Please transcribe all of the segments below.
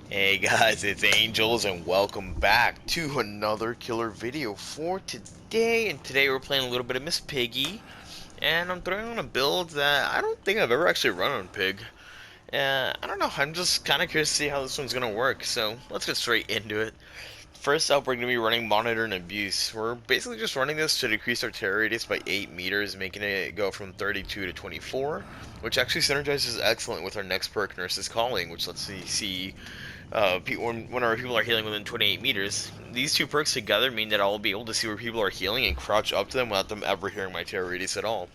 Hey guys, it's Angels and welcome back to another killer video for today. And today we're playing a little bit of Miss Piggy, and I'm throwing on a build that I don't think I've ever actually run on Pig. I don't know, I'm just kind of curious to see how this one's gonna work, so let's get straight into it. First up, we're going to be running Monitor and Abuse. We're basically just running this to decrease our terror radius by 8 meters, making it go from 32 to 24, which actually synergizes excellent with our next perk, Nurse's Calling, which lets me see when our people are healing within 28 meters. These two perks together mean that I'll be able to see where people are healing and crouch up to them without them ever hearing my terror radius at all.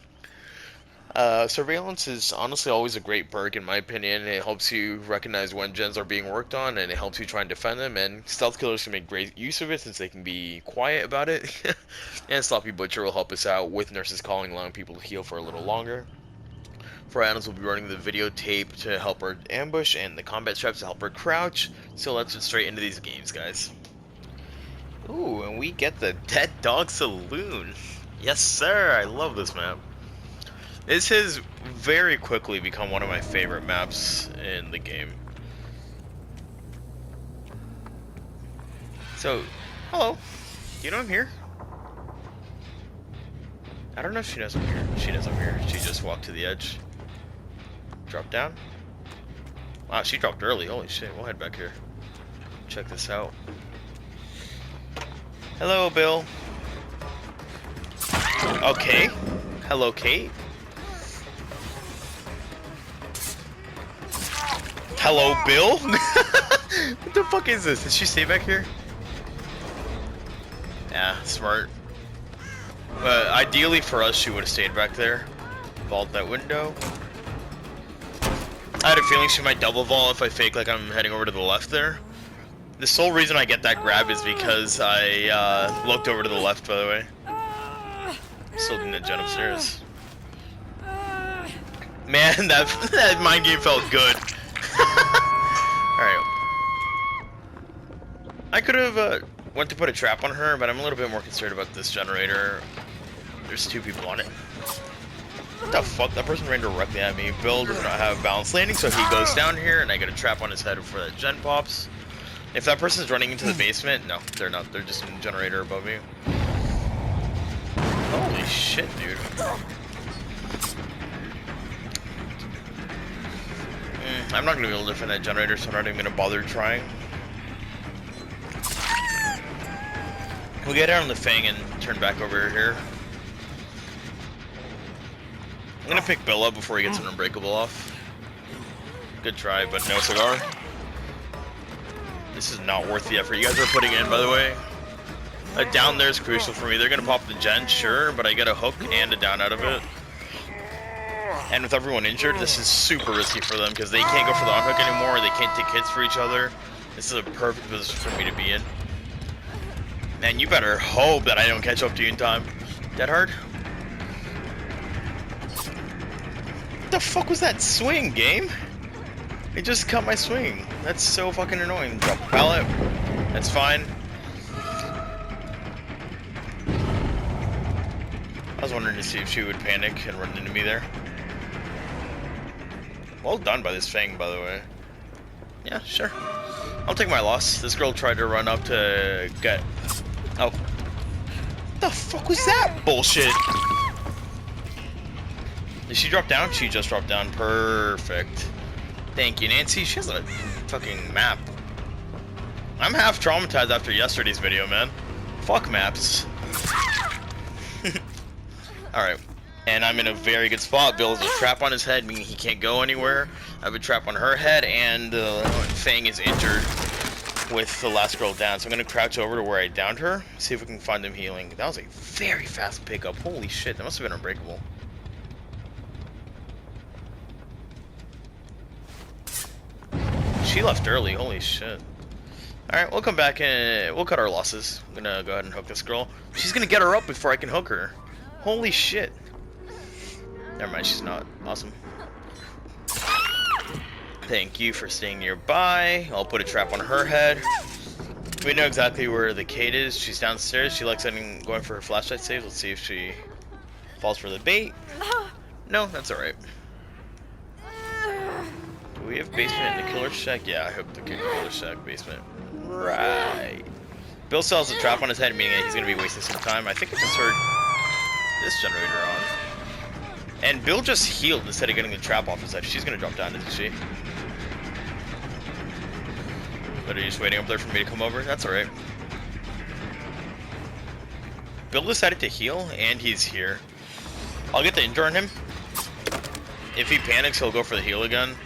Surveillance is honestly always a great perk in my opinion. It helps you recognize when gens are being worked on, and it helps you try and defend them, and stealth killers can make great use of it since they can be quiet about it. And Sloppy Butcher will help us out with Nurses Calling, allowing people to heal for a little longer. For items, we'll be running the videotape to help her ambush and the combat straps to help her crouch. So let's get straight into these games, guys. Ooh, and we get the Dead Dog Saloon. Yes, sir. I love this map. This has very quickly become one of my favorite maps in the game. So, hello. Do you know I'm here? I don't know if she knows I'm here. She knows I'm here. She just walked to the edge. Drop down. Wow, she dropped early. Holy shit. We'll head back here. Check this out. Hello, Bill. Okay. Hello, Kate. Hello, Bill? What the fuck is this? Did she stay back here? Yeah, smart. Ideally for us, she would have stayed back there. Vault that window. I had a feeling she might double vault if I fake like I'm heading over to the left there. The sole reason I get that grab is because I looked over to the left, by the way. Still doing that gen upstairs. Man, that mind game felt good. Alright. I could have went to put a trap on her, but I'm a little bit more concerned about this generator. There's two people on it. What the fuck? That person ran directly at me. Bill does not have balanced landing, so he goes down here, and I get a trap on his head before that gen pops. If that person's running into the basement, no, they're not. They're just in the generator above me. Holy shit, dude. I'm not going to be able to defend that generator, so I'm not even going to bother trying. We'll get out on the Fang and turn back over here. I'm going to pick Bill up before he gets an Unbreakable off. Good try, but no cigar. This is not worth the effort you guys are putting in, by the way. A down there is crucial for me. They're going to pop the gen, sure, but I get a hook and a down out of it. And with everyone injured, this is super risky for them because they can't go for the unhook anymore. They can't take hits for each other. This is a perfect position for me to be in. Man, you better hope that I don't catch up to you in time. Dead hard? What the fuck was that swing, game? It just cut my swing. That's so fucking annoying. Drop a pallet. That's fine. I was wondering to see if she would panic and run into me there. Well done by this Fang, by the way. Yeah, sure. I'll take my loss. This girl tried to run up to get... Oh. What the fuck was that bullshit? Did she drop down? She just dropped down. Perfect. Thank you, Nancy. She has a fucking map. I'm half traumatized after yesterday's video, man. Fuck maps. Alright. And I'm in a very good spot. Bill has a trap on his head, meaning he can't go anywhere. I have a trap on her head, and Fang is injured with the last girl down. So I'm going to crouch over to where I downed her, see if we can find them healing. That was a very fast pickup. Holy shit, that must have been Unbreakable. She left early, holy shit. Alright, we'll come back and we'll cut our losses. I'm going to go ahead and hook this girl. She's going to get her up before I can hook her. Holy shit. Never mind, she's not. Awesome. Thank you for staying nearby. I'll put a trap on her head. We know exactly where the Kate is. She's downstairs. She likes going for her flashlight saves. Let's see if she falls for the bait. No, that's alright. we have basement in the killer shack? Yeah, I hope the killer shack basement. Right. Bill still has a trap on his head, meaning he's going to be wasting some time. I think I just heard this generator on. And Bill just healed instead of getting the trap off his head. She's going to drop down, isn't she? But are you just waiting up there for me to come over? That's alright. Bill decided to heal, and he's here. I'll get the injure on him. If he panics, he'll go for the heal again.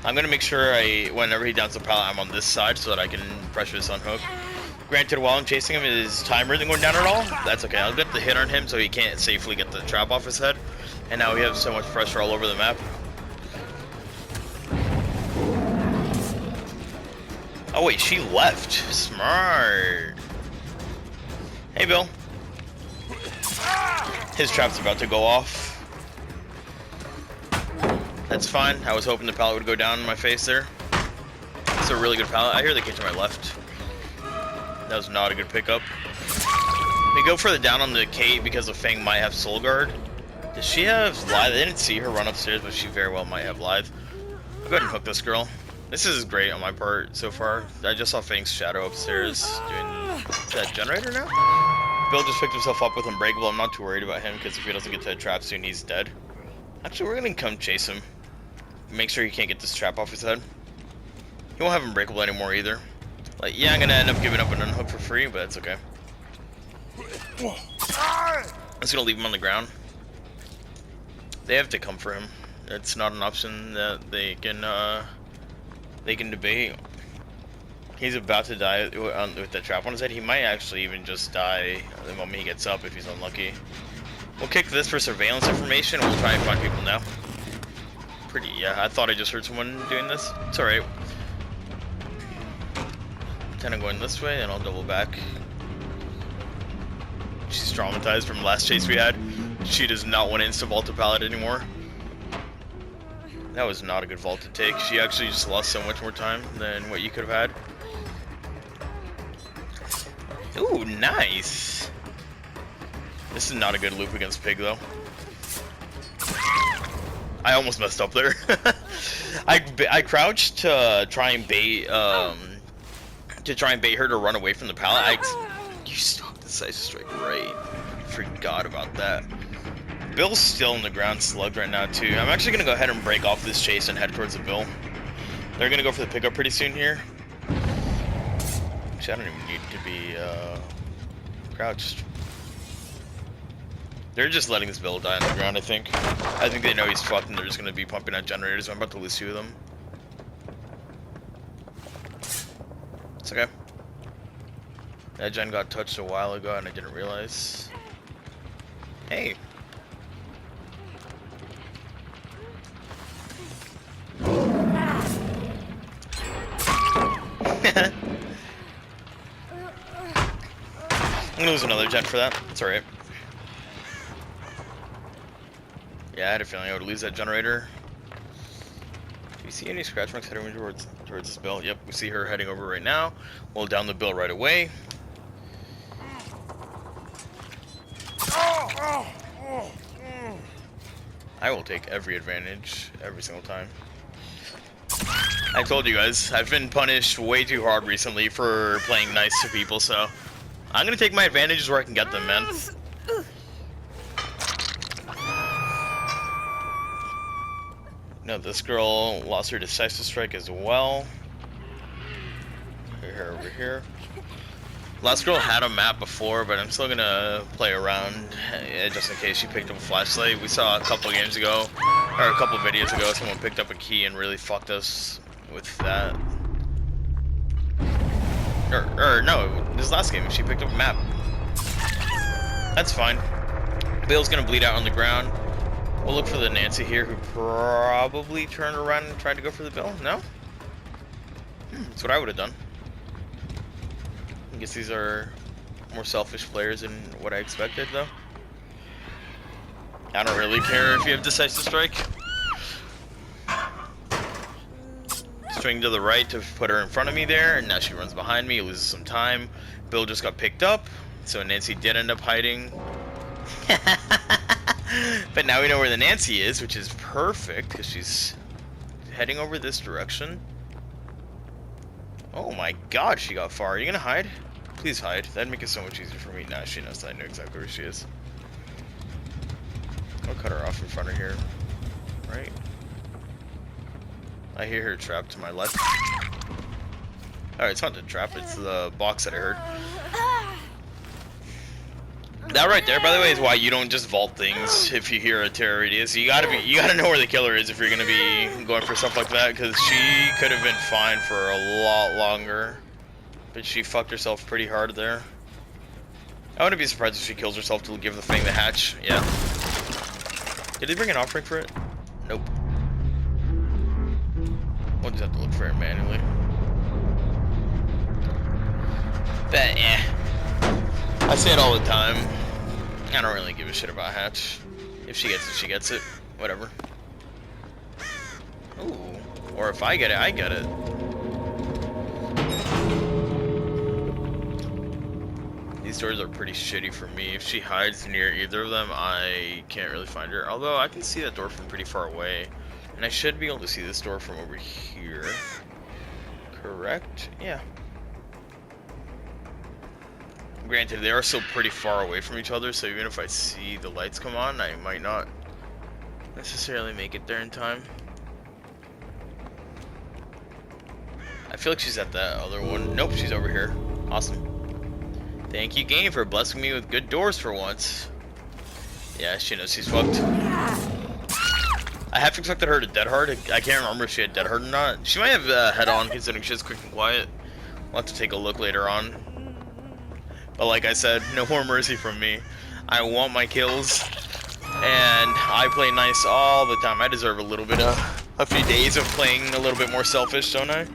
I'm going to make sure whenever he downs the pallet, I'm on this side so that I can pressure this unhook. Granted, while I'm chasing him, his timer isn't going down at all. That's okay. I'll get the hit on him so he can't safely get the trap off his head. And now we have so much pressure all over the map. Oh wait, she left. Smart. Hey, Bill. His trap's about to go off. That's fine. I was hoping the pallet would go down in my face there. It's a really good pallet. I hear the kid to my left. That was not a good pickup. We go further down on the Kate because the Fang might have Soul Guard. Does she have Lithe? I didn't see her run upstairs, but she very well might have Lithe. I'll go ahead and hook this girl. This is great on my part so far. I just saw Fang's shadow upstairs doing that generator now. Bill just picked himself up with Unbreakable. I'm not too worried about him because if he doesn't get to the trap soon, he's dead. Actually, we're going to come chase him. Make sure he can't get this trap off his head. He won't have Unbreakable anymore either. Like, yeah, I'm going to end up giving up an unhook for free, but it's okay. I'm just going to leave him on the ground. They have to come for him. It's not an option that they can debate. He's about to die with the trap on his head. He might actually even just die the moment he gets up if he's unlucky. We'll kick this for surveillance information and we'll try and find people now. Yeah, I thought I just heard someone doing this. It's alright. Kind of going this way and I'll double back. She's traumatized from the last chase we had. She does not want to insta-vault the pallet anymore. That was not a good vault to take. She actually just lost so much more time than what you could have had. Ooh, nice. This is not a good loop against Pig, though. I almost messed up there. I crouched to try and bait her to run away from the pallet. You stopped the decisive strike right. Forgot about that. Bill's still in the ground slugged right now too. I'm actually gonna go ahead and break off this chase and head towards the Bill. They're gonna go for the pickup pretty soon here. Actually, I don't even need to be crouched. They're just letting this Bill die on the ground, I think. I think they know he's fucked and they're just gonna be pumping out generators. I'm about to lose 2 of them. It's okay. That gen got touched a while ago and I didn't realize. Hey. I'm gonna lose another gen for that. It's alright. Yeah, I had a feeling I would lose that generator. Do you see any scratch marks heading towards this Bill? Yep, we see her heading over right now. We'll down the Bill right away. I will take every advantage every single time. I told you guys, I've been punished way too hard recently for playing nice to people, so I'm gonna take my advantages where I can get them, man. No, this girl lost her decisive strike as well. Her over here. Last girl had a map before, but I'm still gonna play around just in case she picked up a flashlight. We saw a couple games ago, or a couple videos ago, someone picked up a key and really fucked us with that. Or no, this last game she picked up a map. That's fine. Bill's gonna bleed out on the ground. We'll look for the Nancy here, who probably turned around and tried to go for the Bill. No? That's what I would have done. I guess these are more selfish players than what I expected, though. I don't really care if you have decisive strike. Swing to the right to put her in front of me there, and now she runs behind me, loses some time. Bill just got picked up, so Nancy did end up hiding. But now we know where the Nancy is, which is perfect, because she's heading over this direction. Oh my god, she got far. Are you gonna hide? Please hide. That'd make it so much easier for me. Nah, she knows. I know exactly where she is. I'll cut her off in front of here. Right? I hear her trap to my left. Alright, it's not the trap, it's the box that I heard. That right there, by the way, is why you don't just vault things if you hear a terror radius. You gotta know where the killer is if you're gonna be going for stuff like that, because she could have been fine for a lot longer. But she fucked herself pretty hard there. I wouldn't be surprised if she kills herself to give the thing the hatch. Yeah. Did he bring an offering for it? Nope. We'll just have to look for it manually. But yeah. I say it all the time. I don't really give a shit about hatch. If she gets it, she gets it. Whatever. Ooh. Or if I get it, I get it. These doors are pretty shitty for me. If she hides near either of them, I can't really find her. Although I can see that door from pretty far away. And I should be able to see this door from over here. Correct? Yeah. Granted, they are still pretty far away from each other, so even if I see the lights come on, I might not necessarily make it there in time. I feel like she's at that other one. Nope, she's over here. Awesome. Thank you, game, for blessing me with good doors for once. Yeah, she knows she's fucked. I have expected her to dead hard. I can't remember if she had dead hard or not. She might have head on, considering she's quick and quiet. We'll have to take a look later on. But like I said, no more mercy from me. I want my kills, and I play nice all the time. I deserve a little bit of a few days of playing a little bit more selfish, don't I?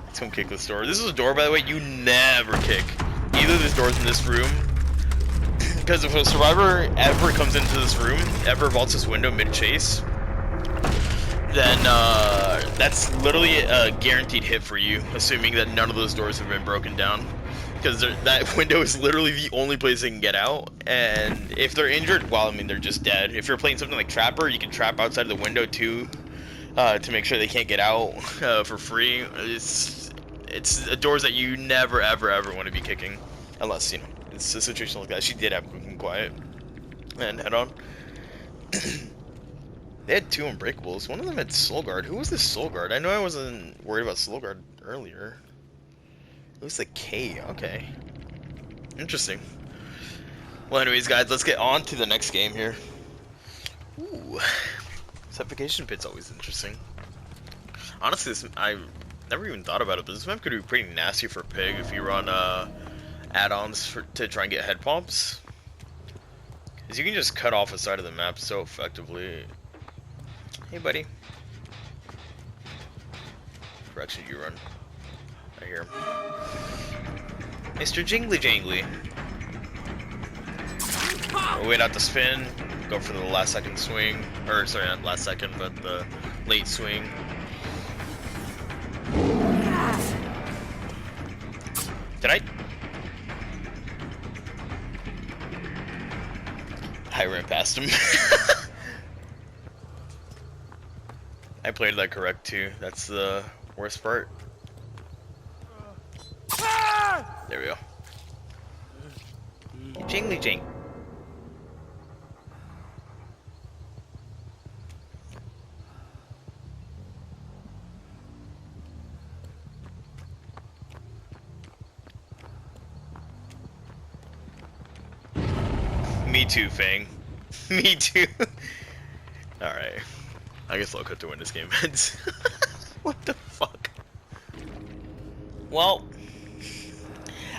Let's come kick this door. This is a door, by the way, you never kick. Either there's doors in this room, because if a survivor ever comes into this room, ever vaults this window mid-chase, then that's literally a guaranteed hit for you, assuming that none of those doors have been broken down. Because that window is literally the only place they can get out, and if they're injured, well, I mean, they're just dead. If you're playing something like Trapper, you can trap outside of the window too, to make sure they can't get out for free. It's doors that you never, ever, ever want to be kicking, unless, you know, it's a situation like that. She did have quick and quiet, and head on. They had two Unbreakables. One of them had Soul Guard. Who was this Soul Guard? I know I wasn't worried about Soul Guard earlier. It was the K. Okay. Interesting. Well, anyways, guys, let's get on to the next game here. Ooh. Suffocation Pit's always interesting. Honestly, I never even thought about it, but this map could be pretty nasty for Pig if you run add-ons to try and get head pumps. Because you can just cut off a side of the map so effectively. Hey, buddy. Direction you run. I hear him. Mr. Jingly Jangly. We'll wait out the spin. Go for the last second swing. Or, sorry, not last second, but the late swing. Did I ran past him. I played that correct too. That's the worst part. There we go. Jingly jing. Me too, Fang. Me too. Alright. I guess I'll cut to when this game ends. What the fuck? Well,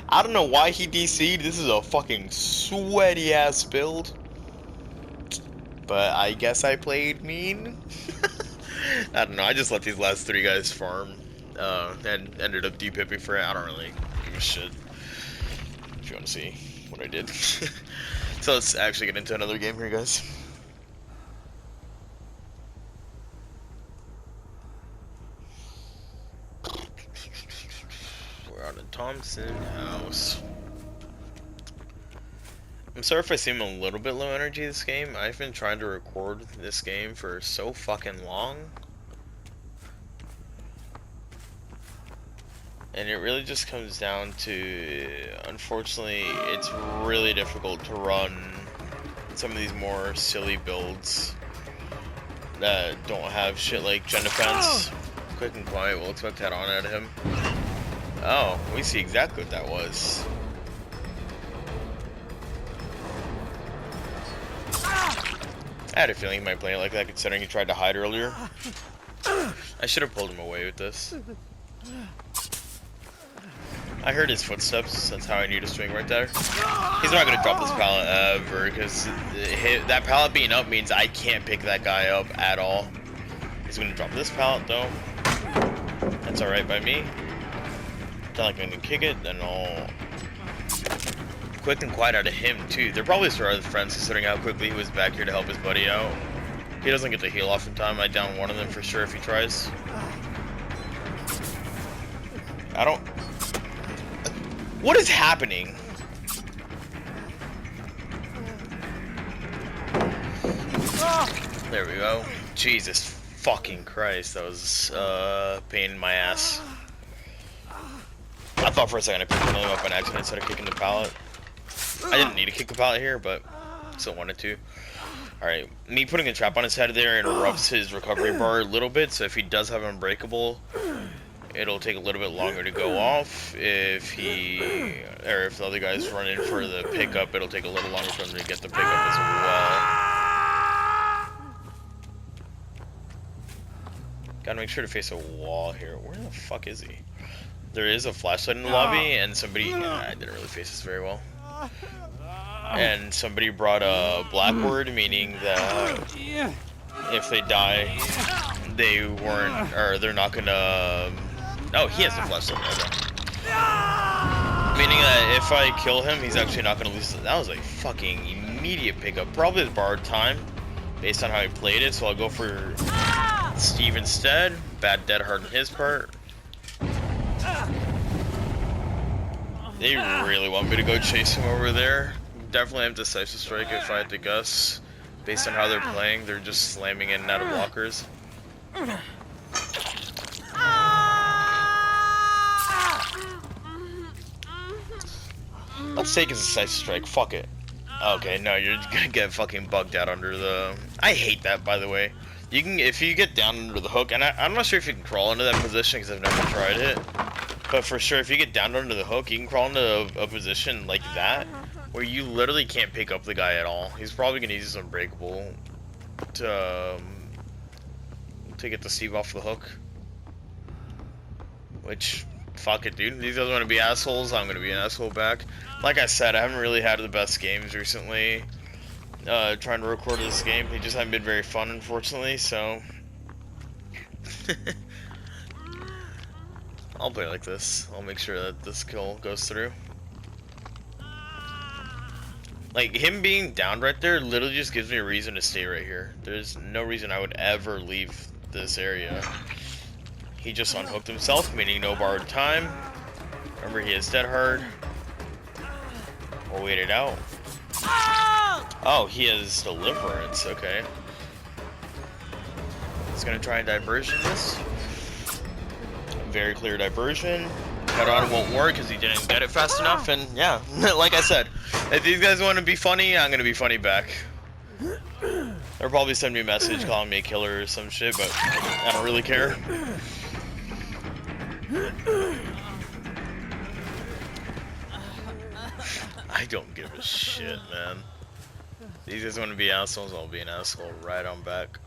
I don't know why he DC'd. This is a fucking sweaty ass build. But I guess I played mean. I don't know. I just let these last three guys farm. And ended up depipping for it. I don't really give a shit. If you want to see what I did. So let's actually get into another game here, guys. We're on the Thompson house. I'm sorry if I seem a little bit low energy this game. I've been trying to record this game for so fucking long. And it really just comes down to, unfortunately, it's really difficult to run some of these more silly builds that don't have shit like gen defense. Quick and quiet, we'll expect that on at him. Oh, we see exactly what that was. I had a feeling he might play it like that considering he tried to hide earlier. I should have pulled him away with this. I heard his footsteps, that's how I knew to swing right there. He's not going to drop this pallet ever, because that pallet being up means I can't pick that guy up at all. He's going to drop this pallet though. That's alright by me. Not like I'm going to kick it, then I'll... Quick and quiet out of him too. They're probably surrounded with friends considering how quickly he was back here to help his buddy out. He doesn't get to heal off in time. I down one of them for sure if he tries. I don't... What is happening? There we go. Jesus fucking Christ, that was pain in my ass. I thought for a second I picked him up on accident instead of kicking the pallet. I didn't need to kick the pallet here, but still wanted to. Alright, me putting a trap on his head there interrupts his recovery bar a little bit, so if he does have Unbreakable, it'll take a little bit longer to go off. If if the other guys run in for the pickup, it'll take a little longer for them to get the pickup as well. Gotta make sure to face a wall here. Where the fuck is he? There is a flashlight in the lobby, and somebody... I didn't really face this very well. And somebody brought a blackboard, meaning that if they die, they weren't... Or they're not gonna... Oh, he has the flashlight. Okay. Meaning that if I kill him, he's actually not gonna lose... That was a fucking immediate pickup. Probably his borrowed time, based on how he played it, so I'll go for Steve instead. Bad dead hard on his part. They really want me to go chase him over there. Definitely have Decisive Strike if I had to guess. Based on how they're playing, they're just slamming in and out of blockers. Let's take his Decisive Strike, fuck it. Okay, no, you're gonna get fucking bugged out under the... I hate that, by the way. You can, if you get down under the hook, and I'm not sure if you can crawl into that position because I've never tried it. But for sure, if you get down under the hook, you can crawl into a position like that, where you literally can't pick up the guy at all. He's probably gonna use his Unbreakable to get the Steve off the hook. Which, fuck it, dude. These guys want to be assholes. I'm gonna be an asshole back. Like I said, I haven't really had the best games recently. Trying to record this game, they just haven't been very fun, unfortunately. So, I'll play like this. I'll make sure that this kill goes through. Like, him being down right there literally just gives me a reason to stay right here. There's no reason I would ever leave this area. He just unhooked himself, meaning no borrowed time. Remember, he is dead hard. We'll wait it out. Oh, he has Deliverance, okay. He's gonna try and diversion this. Very clear diversion. Head on won't work because he didn't get it fast enough, and yeah, like I said, if these guys want to be funny, I'm gonna be funny back. They'll probably send me a message calling me a killer or some shit, but I don't really care. I don't give a shit, man. These guys want to be assholes, I'll be an asshole right on back.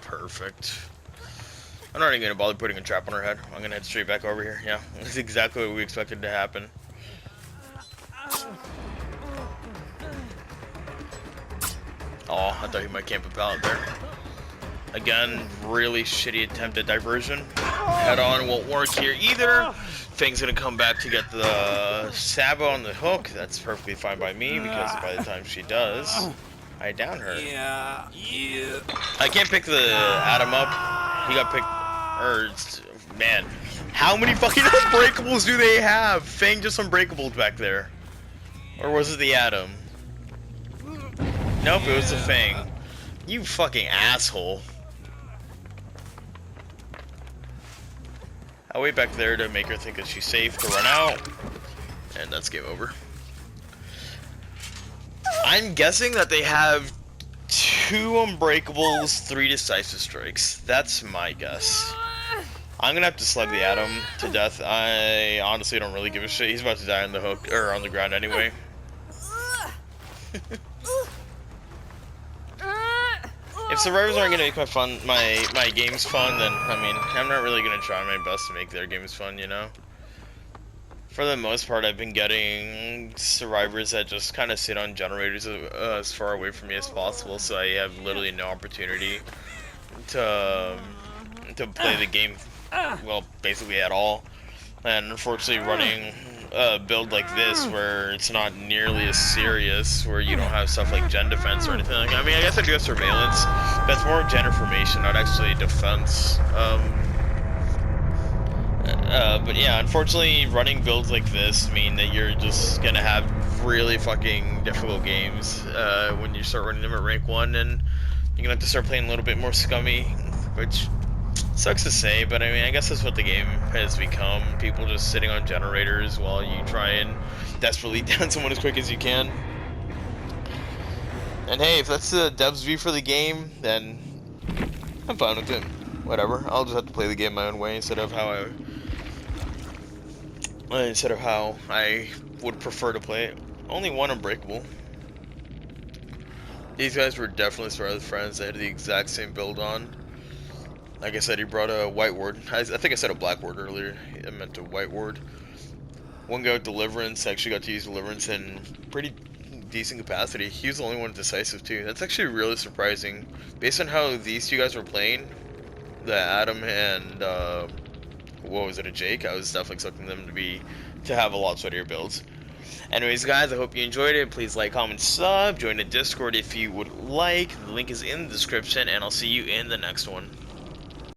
Perfect. I'm not even gonna bother putting a trap on her head. I'm gonna head straight back over here. Yeah, that's exactly what we expected to happen. Oh, I thought he might camp a pallet there. Again, really shitty attempt at diversion. Head on won't work here either. Fang's gonna come back to get the Sabo on the hook. That's perfectly fine by me because by the time she does, I down her. Yeah. I can't pick the Adam up. He got picked. Man, How many fucking unbreakables do they have? Fang just unbreakables back there. Or was it the Atom? Nope, it was the Fang. You fucking asshole. I'll wait back there to make her think that she's safe to run out. And that's game over. I'm guessing that they have 2 unbreakables, 3 decisive strikes. That's my guess. I'm gonna have to slug the Atom to death. I honestly don't really give a shit. He's about to die on the hook or on the ground anyway. If survivors aren't gonna make my games fun, then I mean I'm not really gonna try my best to make their games fun, you know. For the most part, I've been getting survivors that just kind of sit on generators as far away from me as possible, so I have literally no opportunity to play the game, well, basically at all. And unfortunately, running a build like this, where it's not nearly as serious, where you don't have stuff like gen defense or anything like that. I mean, I guess I do have surveillance, but it's more gen information, not actually defense. But yeah, unfortunately, running builds like this mean that you're just gonna have really fucking difficult games when you start running them at rank 1, and you're gonna have to start playing a little bit more scummy, which sucks to say, but I mean, I guess that's what the game has become. People just sitting on generators while you try and desperately down someone as quick as you can. And hey, if that's the devs view for the game, then I'm fine with it. Whatever, I'll just have to play the game my own way instead of how I would prefer to play it. Only 1 unbreakable. These guys were definitely surrounded with friends. They had the exact same build on. Like I said, he brought a white ward. I think I said a black ward earlier. I meant a white ward. One guy with deliverance. I actually got to use deliverance in pretty decent capacity. He was the only one decisive too. That's actually really surprising. Based on how these 2 guys were playing, the Atom and what was it, a Jake? I was definitely expecting them to have a lot sweatier builds. Anyways, guys, I hope you enjoyed it. Please like, comment, sub. Join the Discord if you would like. The link is in the description, and I'll see you in the next one.